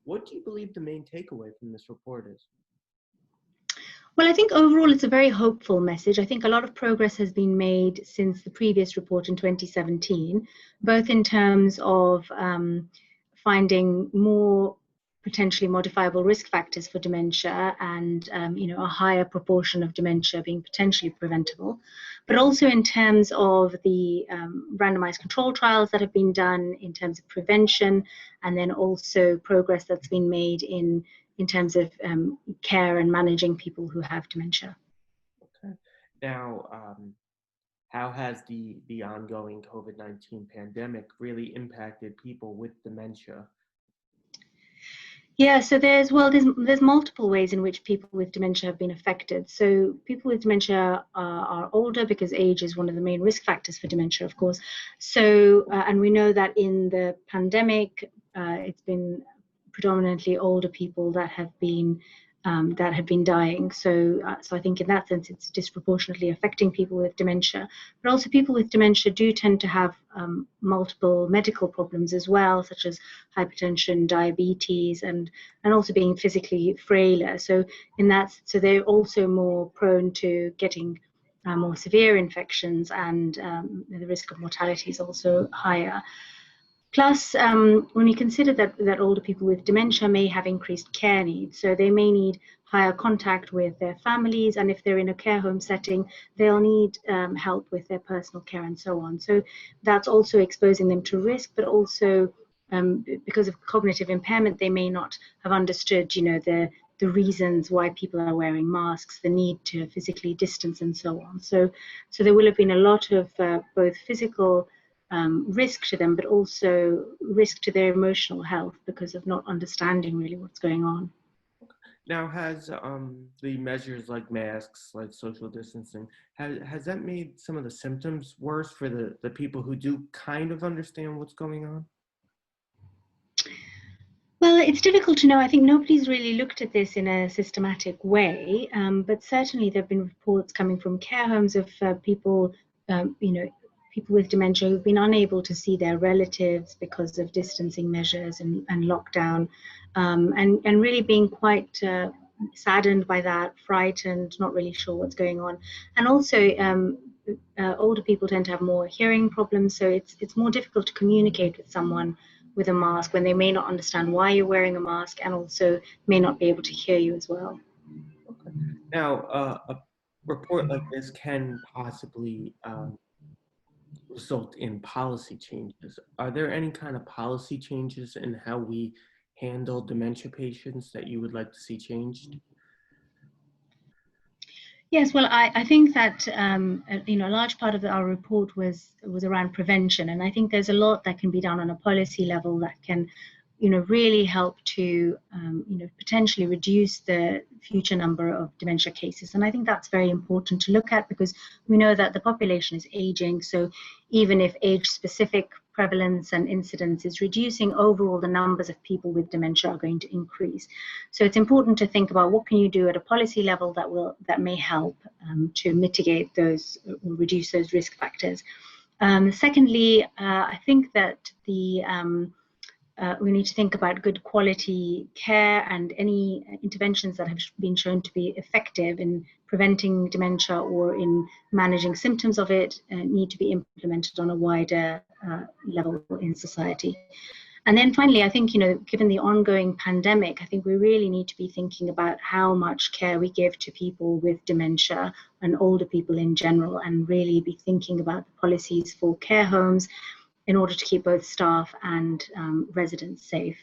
What do you believe the main takeaway from this report is? Well, I think overall it's a very hopeful message. I think a lot of progress has been made since the previous report in 2017, both in terms of finding more potentially modifiable risk factors for dementia and a higher proportion of dementia being potentially preventable, but also in terms of the randomized control trials that have been done in terms of prevention, and then also progress that's been made in terms of care and managing people who have dementia. Okay. Now, how has the ongoing COVID-19 pandemic really impacted people with dementia? Yeah, so there's multiple ways in which people with dementia have been affected. So people with dementia are older because age is one of the main risk factors for dementia, of course. So and we know that in the pandemic, it's been predominantly older people that have been dying. So I think in that sense, it's disproportionately affecting people with dementia. But also people with dementia do tend to have multiple medical problems as well, such as hypertension, diabetes, and also being physically frailer. So they're also more prone to getting more severe infections, and the risk of mortality is also higher. Plus, when you consider that older people with dementia may have increased care needs, so they may need higher contact with their families, and if they're in a care home setting, they'll need help with their personal care and so on. So that's also exposing them to risk, but also because of cognitive impairment, they may not have understood, the reasons why people are wearing masks, the need to physically distance, and so on. So there will have been a lot of both physical risk to them, but also risk to their emotional health because of not understanding really what's going on. Now, has the measures like masks, like social distancing, has that made some of the symptoms worse for the people who do kind of understand what's going on? Well, it's difficult to know. I think nobody's really looked at this in a systematic way, but certainly there have been reports coming from care homes of people, people with dementia who've been unable to see their relatives because of distancing measures and lockdown, and really being quite saddened by that, frightened, not really sure what's going on. And also, older people tend to have more hearing problems, so it's more difficult to communicate with someone with a mask when they may not understand why you're wearing a mask, and also may not be able to hear you as well. Okay. Now, a report like this can possibly result in policy changes. Are there any kind of policy changes in how we handle dementia patients that you would like to see changed? Yes, well, I think that a large part of our report was around prevention, and I think there's a lot that can be done on a policy level that can, really help to, potentially reduce the future number of dementia cases. And I think that's very important to look at, because we know that the population is aging. So even if age-specific prevalence and incidence is reducing, overall the numbers of people with dementia are going to increase. So it's important to think about what can you do at a policy level that may help to mitigate those or reduce those risk factors. Secondly, I think that we need to think about good quality care, and any interventions that have been shown to be effective in preventing dementia or in managing symptoms of it need to be implemented on a wider level in society. And then finally, I think, given the ongoing pandemic, I think we really need to be thinking about how much care we give to people with dementia and older people in general, and really be thinking about the policies for care homes in order to keep both staff and residents safe.